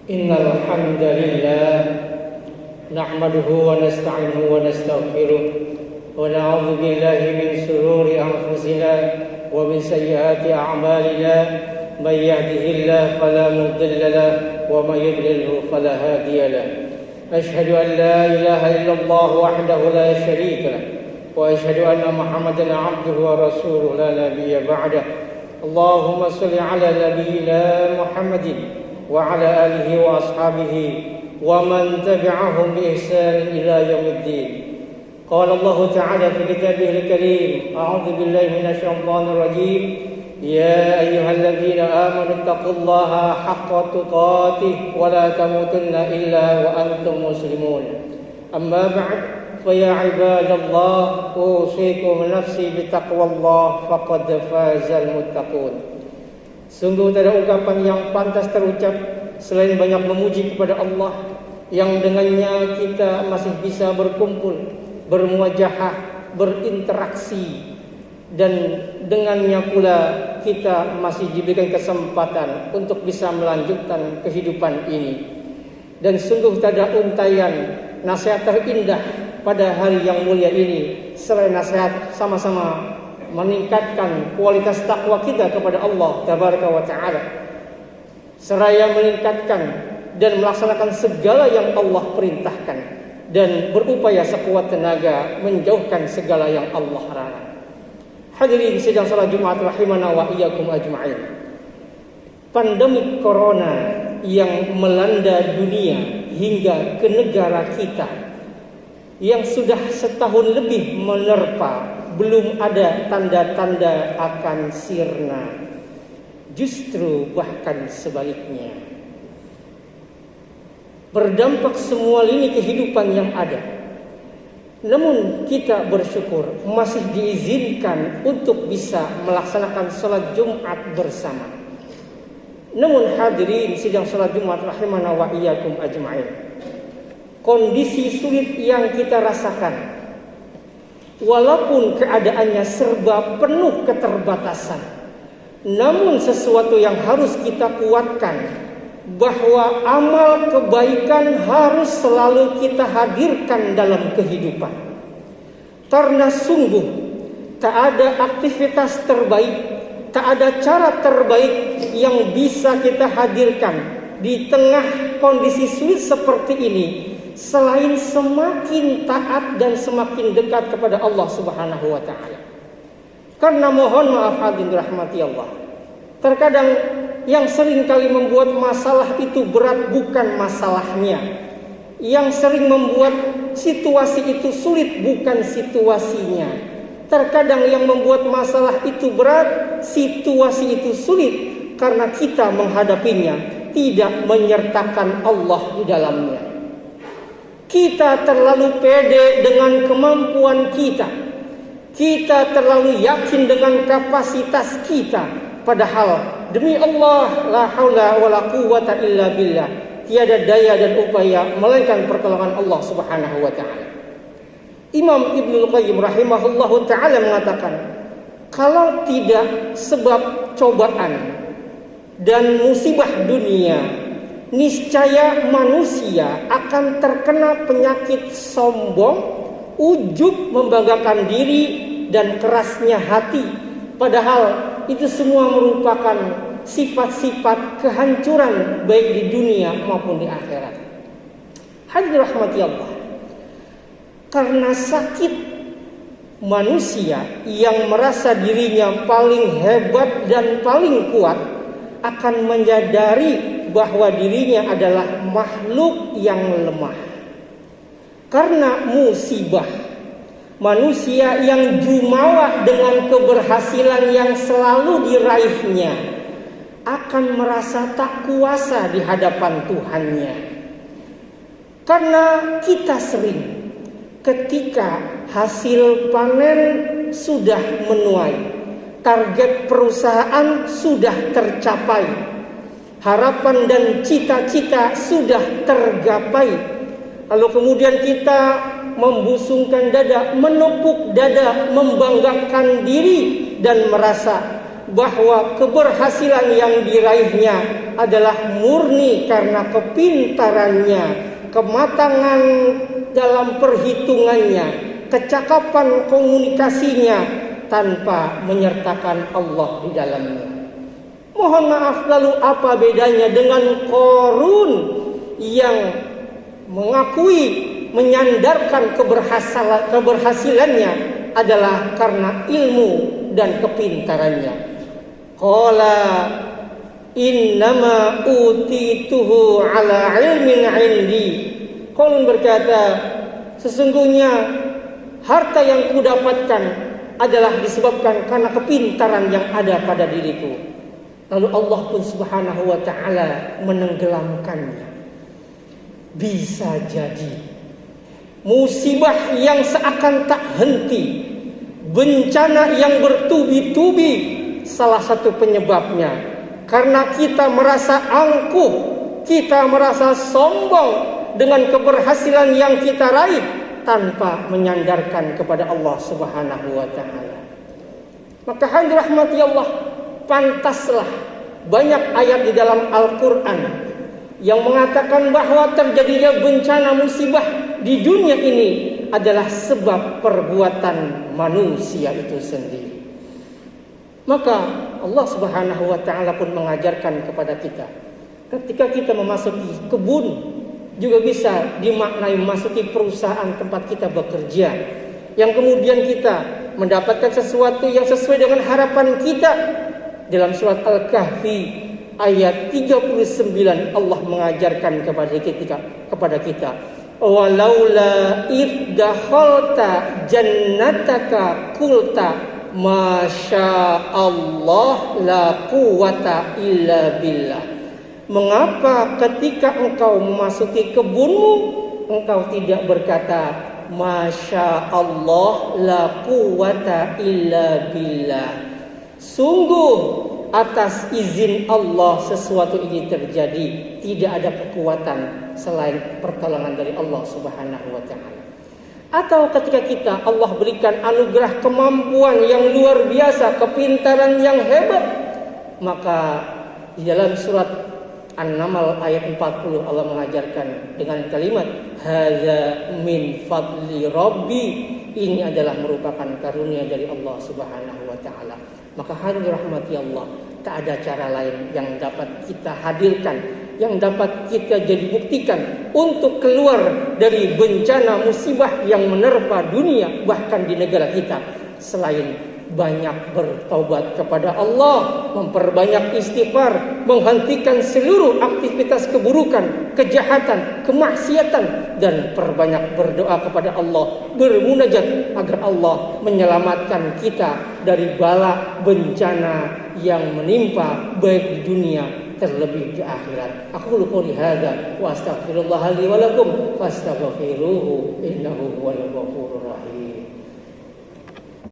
Innal hamdalillah nahmaduhu wa nasta'inuhu wa nastaghfiruh wa na'udzu billahi min shururi anfusina wa min sayyiati a'malina may yahdihillahu fala mudilla lahu wa may yudlilhu fala hadiya lahu. Ashhadu an la ilaha illallah wahdahu la syarika lahu wa ashhadu anna Muhammadan 'abduhu wa rasuluhu la nabiyya ba'dah. Allahumma shalli 'ala nabiyyina Muhammadin وعلى آله وأصحابه ومن تبعهم بإحسان إلى يوم الدين. قال الله تعالى في كتابه الكريم: أعوذ بالله من الشيطان الرجيم. يا أيها الذين آمنوا اتقوا الله حق تقاته ولا تموتن إلا وأنتم مسلمون. أما بعد فيا عباد الله أوصيكم نفسي بتقوى الله فقد فاز المتقون. Sungguh tak ada ungkapan yang pantas terucap selain banyak memuji kepada Allah yang dengannya kita masih bisa berkumpul, bermuajahah, berinteraksi, dan dengannya pula kita masih diberikan kesempatan untuk bisa melanjutkan kehidupan ini. Dan sungguh tak ada untaian nasihat terindah pada hari yang mulia ini selain nasihat sama-sama meningkatkan kualitas takwa kita kepada Allah Tabaraka wa Ta'ala, seraya meningkatkan dan melaksanakan segala yang Allah perintahkan dan berupaya sekuat tenaga menjauhkan segala yang Allah larang. Hadirin sidang salat Jumat rahimana wa iyyakum ajma'in. Pandemi corona yang melanda dunia hingga ke negara kita yang sudah setahun lebih menerpa, belum ada tanda-tanda akan sirna. Justru bahkan sebaliknya, berdampak semua lini kehidupan yang ada. Namun kita bersyukur masih diizinkan untuk bisa melaksanakan salat Jumat bersama. Namun hadirin sidang salat Jumat rahimana wa iyyakum ajma'in, kondisi sulit yang kita rasakan, walaupun keadaannya serba penuh keterbatasan, namun sesuatu yang harus kita kuatkan, bahwa amal kebaikan harus selalu kita hadirkan dalam kehidupan. Karena sungguh tak ada aktivitas terbaik, tak ada cara terbaik yang bisa kita hadirkan di tengah kondisi sulit seperti ini selain semakin taat dan semakin dekat kepada Allah Subhanahu wa Ta'ala. Karena mohon maaf hadirin rahmati Allah, terkadang yang sering kali membuat masalah itu berat bukan masalahnya, yang sering membuat situasi itu sulit bukan situasinya. Terkadang yang membuat masalah itu berat, situasi itu sulit, karena kita menghadapinya tidak menyertakan Allah di dalamnya. Kita terlalu pede dengan kemampuan kita. Kita terlalu yakin dengan kapasitas kita. Padahal demi Allah, la haula wa la quwwata illa billah, tiada daya dan upaya melainkan pertolongan Allah Subhanahu wa Ta'ala. Imam Ibnul Qayyim rahimahullahu ta'ala mengatakan, kalau tidak sebab cobaan dan musibah dunia, niscaya manusia akan terkena penyakit sombong, ujub, membanggakan diri, dan kerasnya hati. Padahal itu semua merupakan sifat-sifat kehancuran baik di dunia maupun di akhirat. Hadirin rahmati Allah, karena sakit, manusia yang merasa dirinya paling hebat dan paling kuat akan menyadari bahwa dirinya adalah makhluk yang lemah. Karena musibah, manusia yang jumawa dengan keberhasilan yang selalu diraihnya akan merasa tak kuasa di hadapan Tuhannya. Karena kita sering ketika hasil panen sudah menuai, target perusahaan sudah tercapai, harapan dan cita-cita sudah tergapai, lalu kemudian kita membusungkan dada, menepuk dada, membanggakan diri dan merasa bahwa keberhasilan yang diraihnya adalah murni karena kepintarannya, kematangan dalam perhitungannya, kecakapan komunikasinya tanpa menyertakan Allah di dalamnya. Mohon maaf, lalu apa bedanya dengan Qarun yang mengakui, menyandarkan keberhasilannya adalah karena ilmu dan kepintarannya. Qala innama utituhu ala ilmin indi. Qarun berkata, sesungguhnya harta yang kudapatkan adalah disebabkan karena kepintaran yang ada pada diriku. Lalu Allah pun subhanahu wa ta'ala menenggelamkannya. Bisa jadi musibah yang seakan tak henti, bencana yang bertubi-tubi, salah satu penyebabnya karena kita merasa angkuh, kita merasa sombong dengan keberhasilan yang kita raih tanpa menyandarkan kepada Allah subhanahu wa ta'ala. Maka hadirin rahmati Allah, pantaslah banyak ayat di dalam Al-Quran yang mengatakan bahwa terjadinya bencana musibah di dunia ini adalah sebab perbuatan manusia itu sendiri. Maka Allah subhanahu wa ta'ala pun mengajarkan kepada kita, ketika kita memasuki kebun, juga bisa dimaknai memasuki perusahaan tempat kita bekerja, yang kemudian kita mendapatkan sesuatu yang sesuai dengan harapan kita. Dalam surat Al-Kahfi ayat 39 Allah mengajarkan kepada kita, walaula iddakhalta jannataka qulta masya Allah la quwata illa billah. Mengapa ketika engkau memasuki kebunmu engkau tidak berkata masya Allah la quwata illa billah? Sungguh atas izin Allah sesuatu ini terjadi, tidak ada kekuatan selain pertolongan dari Allah subhanahu wa ta'ala. Atau ketika kita Allah berikan anugerah kemampuan yang luar biasa, kepintaran yang hebat, maka di dalam surat An-Naml ayat 40 Allah mengajarkan dengan kalimat hadza min fadli rabbi, ini adalah merupakan karunia dari Allah subhanahu wa ta'ala. Maka hadirin rahmati Allah, tak ada cara lain yang dapat kita hadirkan, yang dapat kita jadi buktikan untuk keluar dari bencana musibah yang menerpa dunia bahkan di negara kita, selain banyak bertaubat kepada Allah, memperbanyak istighfar, menghentikan seluruh aktivitas keburukan, kejahatan, kemaksiatan, dan perbanyak berdoa kepada Allah, bermunajat agar Allah menyelamatkan kita dari bala bencana yang menimpa baik di dunia terlebih di akhirat. Aku qouli hadza wa astaghfirullah li wa lakum fastaghfiruhu innahu huwal ghafurur rahim.